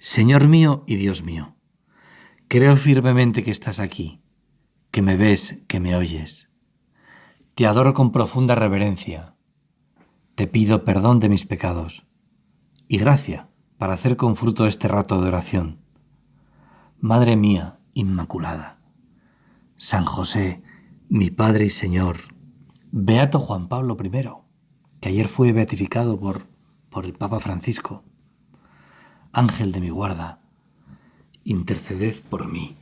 Señor mío y Dios mío, creo firmemente que estás aquí, que me ves, que me oyes. Te adoro con profunda reverencia. Te pido perdón de mis pecados y gracia para hacer con fruto este rato de oración. Madre mía Inmaculada, San José, mi Padre y Señor, Beato Juan Pablo I, que ayer fue beatificado por el Papa Francisco, Ángel de mi guarda, interceded por mí.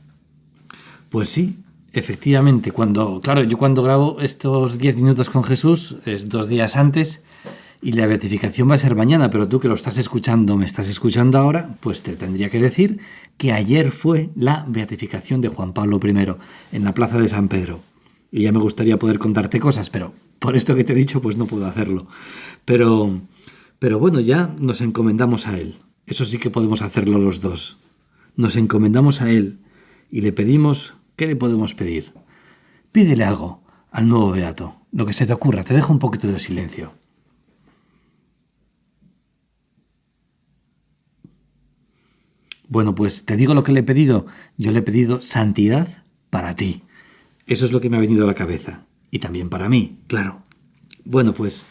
Pues sí, efectivamente, yo cuando grabo estos 10 minutos con Jesús es 2 días antes y la beatificación va a ser mañana, pero tú que lo estás escuchando, me estás escuchando ahora, pues te tendría que decir que ayer fue la beatificación de Juan Pablo I en la plaza de San Pedro. Y ya me gustaría poder contarte cosas, pero por esto que te he dicho, pues no puedo hacerlo. Pero bueno, ya nos encomendamos a Él. Eso sí que podemos hacerlo los dos. Nos encomendamos a Él y le pedimos, ¿qué le podemos pedir? Pídele algo al nuevo beato, lo que se te ocurra. Te dejo un poquito de silencio. Bueno, pues te digo lo que le he pedido. Yo le he pedido santidad para ti. Eso es lo que me ha venido a la cabeza. Y también para mí, claro. Bueno, pues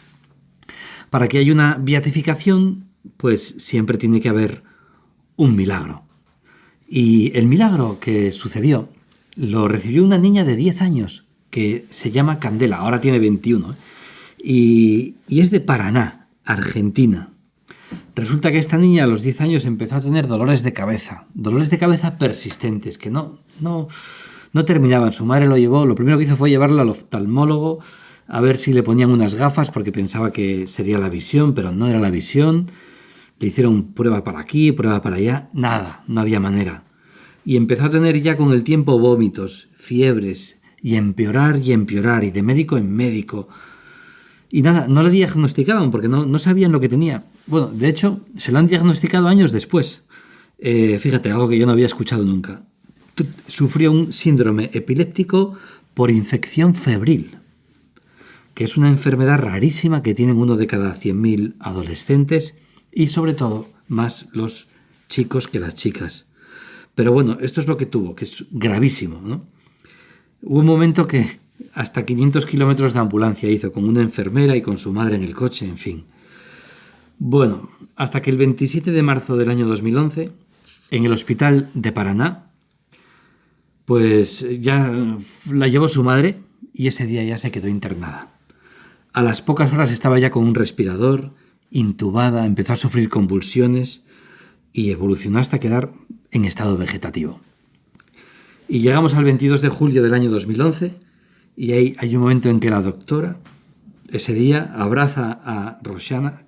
para que haya una beatificación, pues siempre tiene que haber un milagro. Y el milagro que sucedió lo recibió una niña de 10 años que se llama Candela, ahora tiene 21, y es de Paraná, Argentina. Resulta que esta niña a los 10 años empezó a tener dolores de cabeza persistentes que no terminaban. Su madre lo primero que hizo fue llevarla al oftalmólogo a ver si le ponían unas gafas porque pensaba que sería la visión, pero no era la visión. Le hicieron prueba para aquí, prueba para allá, nada, no había manera. Y empezó a tener ya con el tiempo vómitos, fiebres, y empeorar, y de médico en médico. Y nada, no le diagnosticaban porque no sabían lo que tenía. Bueno, de hecho, se lo han diagnosticado años después. Fíjate, algo que yo no había escuchado nunca. Sufrió un síndrome epiléptico por infección febril, que es una enfermedad rarísima que tienen 1 de cada 100.000 adolescentes y sobre todo más los chicos que las chicas. Pero bueno, esto es lo que tuvo, que es gravísimo, ¿no? Hubo un momento que hasta 500 kilómetros de ambulancia hizo con una enfermera y con su madre en el coche, en fin. Bueno, hasta que el 27 de marzo del año 2011, en el hospital de Paraná, pues ya la llevó su madre y ese día ya se quedó internada. A las pocas horas estaba ya con un respirador, intubada, empezó a sufrir convulsiones y evolucionó hasta quedar en estado vegetativo. Y llegamos al 22 de julio del año 2011 y ahí hay un momento en que la doctora ese día abraza a Roxana,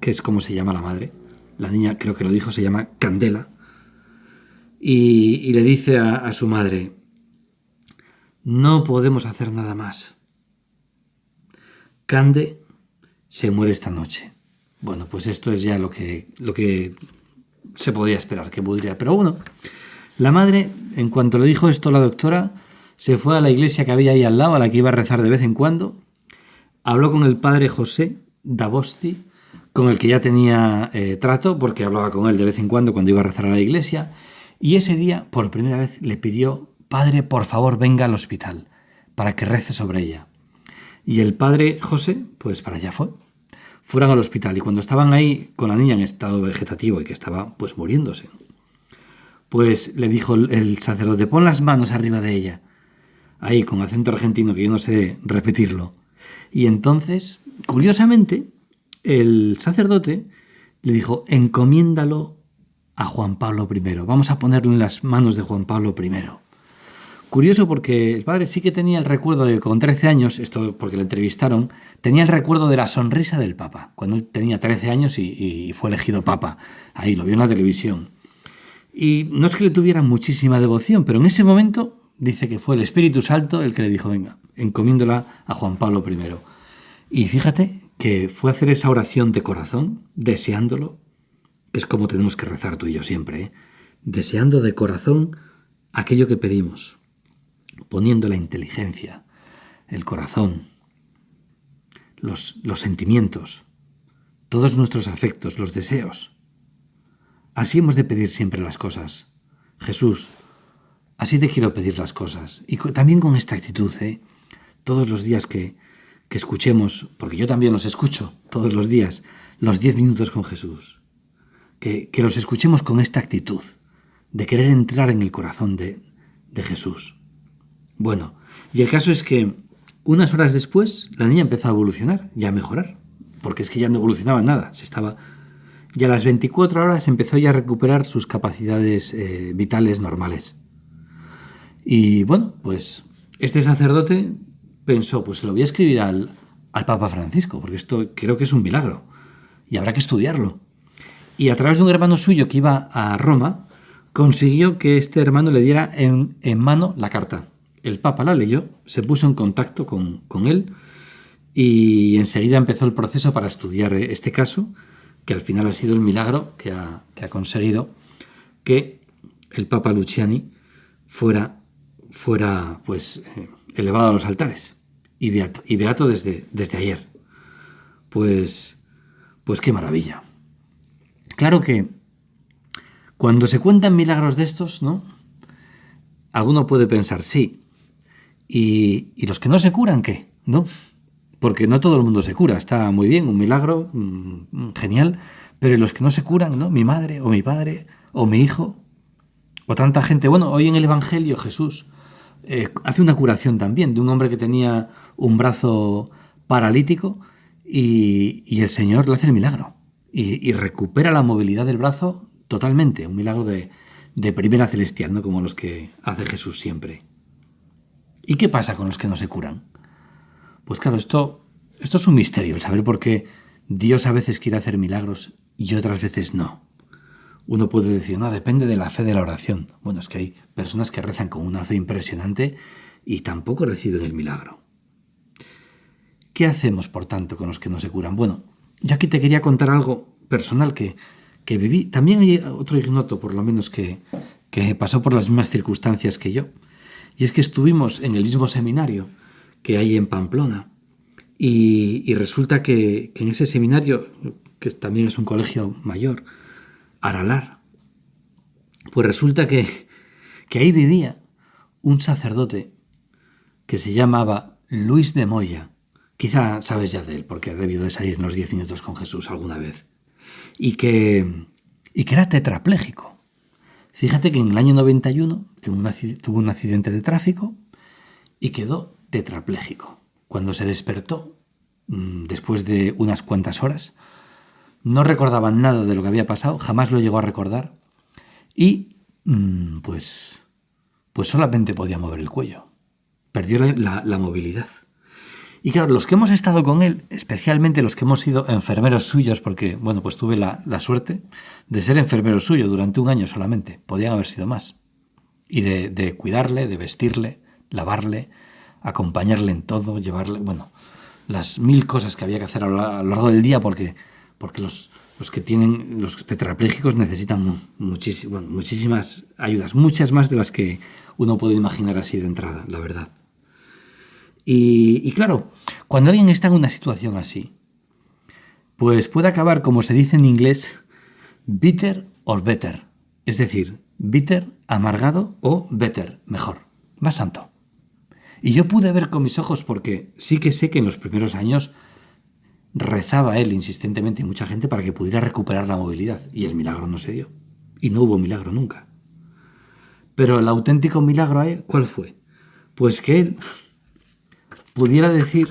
que es como se llama la madre. La niña, creo que lo dijo, se llama Candela. Y le dice a su madre, no podemos hacer nada más. Cande se muere esta noche. Bueno, pues esto es ya lo que se podía esperar que muriera. Pero bueno, la madre, en cuanto le dijo esto la doctora, se fue a la iglesia que había ahí al lado, a la que iba a rezar de vez en cuando, habló con el padre José Dabosti, con el que ya tenía trato, porque hablaba con él de vez en cuando iba a rezar a la iglesia, y ese día, por primera vez, le pidió, padre, por favor, venga al hospital, para que rece sobre ella. Y el padre José, pues para allá fue. Fueron al hospital, y cuando estaban ahí con la niña en estado vegetativo y que estaba pues muriéndose, pues le dijo el sacerdote, pon las manos arriba de ella, ahí con acento argentino que yo no sé repetirlo. Y entonces, curiosamente, el sacerdote le dijo, encomiéndalo a Juan Pablo I, vamos a ponerlo en las manos de Juan Pablo I. Curioso porque el padre sí que tenía el recuerdo de que con 13 años, esto porque le entrevistaron, tenía el recuerdo de la sonrisa del Papa, cuando él tenía 13 años y fue elegido Papa. Ahí lo vio en la televisión. Y no es que le tuviera muchísima devoción, pero en ese momento dice que fue el Espíritu Santo el que le dijo, venga, encomiéndola a Juan Pablo I. Y fíjate que fue a hacer esa oración de corazón, deseándolo, que es como tenemos que rezar tú y yo siempre, deseando de corazón aquello que pedimos, poniendo la inteligencia, el corazón, los sentimientos, todos nuestros afectos, los deseos, Así hemos de pedir siempre las cosas. Jesús, así te quiero pedir las cosas. Y también con esta actitud, todos los días que escuchemos, porque yo también los escucho todos los días, los 10 minutos con Jesús. Que los escuchemos con esta actitud de querer entrar en el corazón de Jesús. Bueno, y el caso es que unas horas después la niña empezó a evolucionar y a mejorar, porque es que ya no evolucionaba nada, y a las 24 horas empezó ya a recuperar sus capacidades vitales normales. Y bueno, pues este sacerdote pensó, pues se lo voy a escribir al Papa Francisco, porque esto creo que es un milagro y habrá que estudiarlo. Y a través de un hermano suyo que iba a Roma, consiguió que este hermano le diera en mano la carta. El Papa la leyó, se puso en contacto con él y enseguida empezó el proceso para estudiar este caso, que al final ha sido el milagro que ha conseguido que el Papa Luciani fuera pues elevado a los altares y beato desde ayer. Pues qué maravilla. Claro que cuando se cuentan milagros de estos, ¿no? Alguno puede pensar, sí, ¿y los que no se curan qué? ¿No? Porque no todo el mundo se cura, está muy bien, un milagro, genial, pero ¿y los que no se curan, no? Mi madre, o mi padre, o mi hijo, o tanta gente. Bueno, hoy en el Evangelio Jesús hace una curación también de un hombre que tenía un brazo paralítico y el Señor le hace el milagro y recupera la movilidad del brazo totalmente, un milagro de primera celestial, no como los que hace Jesús siempre. ¿Y qué pasa con los que no se curan? Pues claro, esto es un misterio, el saber por qué Dios a veces quiere hacer milagros y otras veces no. Uno puede decir, no, depende de la fe de la oración. Bueno, es que hay personas que rezan con una fe impresionante y tampoco reciben el milagro. ¿Qué hacemos, por tanto, con los que no se curan? Bueno, yo aquí te quería contar algo personal que viví. También hay otro ignoto, por lo menos, que pasó por las mismas circunstancias que yo. Y es que estuvimos en el mismo seminario que hay en Pamplona. Y resulta que en ese seminario, que también es un colegio mayor, Aralar, pues resulta que ahí vivía un sacerdote que se llamaba Luis de Moya. Quizá sabes ya de él, porque ha debido de salir en los 10 minutos con Jesús alguna vez. Y que era tetrapléjico. Fíjate que en el año 91 tuvo un accidente de tráfico y quedó tetrapléjico. Cuando se despertó, después de unas cuantas horas, no recordaba nada de lo que había pasado, jamás lo llegó a recordar y pues solamente podía mover el cuello. Perdió la movilidad. Y claro, los que hemos estado con él, especialmente los que hemos sido enfermeros suyos, porque, bueno, pues tuve la suerte de ser enfermero suyo durante un año solamente, podían haber sido más, y de cuidarle, de vestirle, lavarle, acompañarle en todo, llevarle, bueno, las 1000 cosas que había que hacer a lo largo del día, porque los que tienen, los tetrapléjicos necesitan muchísimas ayudas, muchas más de las que uno puede imaginar así de entrada, la verdad. Y claro, cuando alguien está en una situación así, pues puede acabar, como se dice en inglés, bitter or better. Es decir, bitter, amargado, o better, mejor, más santo. Y yo pude ver con mis ojos, porque sí que sé que en los primeros años rezaba él insistentemente y mucha gente para que pudiera recuperar la movilidad. Y el milagro no se dio. Y no hubo milagro nunca. Pero el auténtico milagro, ¿cuál fue? Pues que él pudiera decir,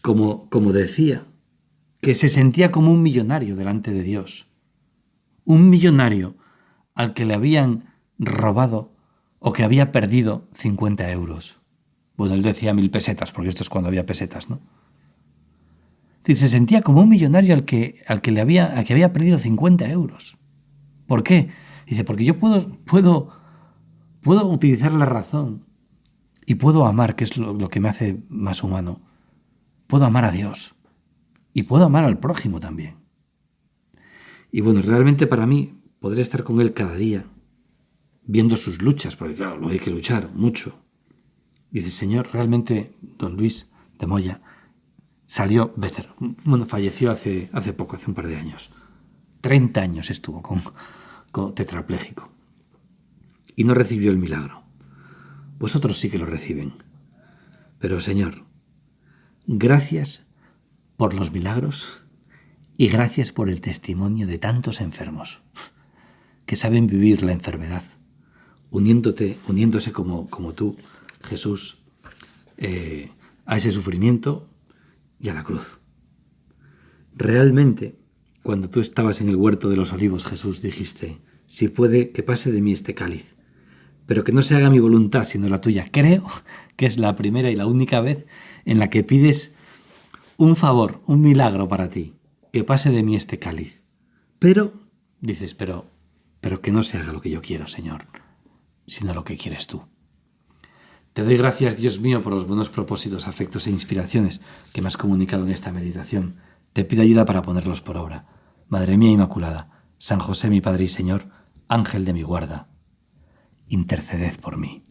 como decía, que se sentía como un millonario delante de Dios. Un millonario al que le habían robado o que había perdido 50 euros. Bueno, él decía 1000 pesetas, porque esto es cuando había pesetas, ¿no? Es decir, se sentía como un millonario al que había perdido 50 euros. ¿Por qué? Dice, porque yo puedo utilizar la razón y puedo amar, que es lo que me hace más humano. Puedo amar a Dios y puedo amar al prójimo también. Y bueno, realmente para mí, podré estar con él cada día, viendo sus luchas, porque claro, lo hay que luchar mucho. Dice, Señor, realmente don Luis de Moya salió better. Bueno, falleció hace poco, hace un par de años. 30 años estuvo con tetrapléjico y no recibió el milagro. Vosotros sí que lo reciben. Pero, Señor, gracias por los milagros y gracias por el testimonio de tantos enfermos que saben vivir la enfermedad, uniéndose como tú, Jesús, a ese sufrimiento y a la cruz. Realmente, cuando tú estabas en el huerto de los olivos, Jesús, dijiste: si puede, que pase de mí este cáliz, pero que no se haga mi voluntad sino la tuya. Creo que es la primera y la única vez en la que pides un favor, un milagro para ti, que pase de mí este cáliz. Pero, dices, pero que no se haga lo que yo quiero, Señor, sino lo que quieres tú. Te doy gracias, Dios mío, por los buenos propósitos, afectos e inspiraciones que me has comunicado en esta meditación. Te pido ayuda para ponerlos por obra. Madre mía Inmaculada, San José mi Padre y Señor, Ángel de mi guarda, interceded por mí.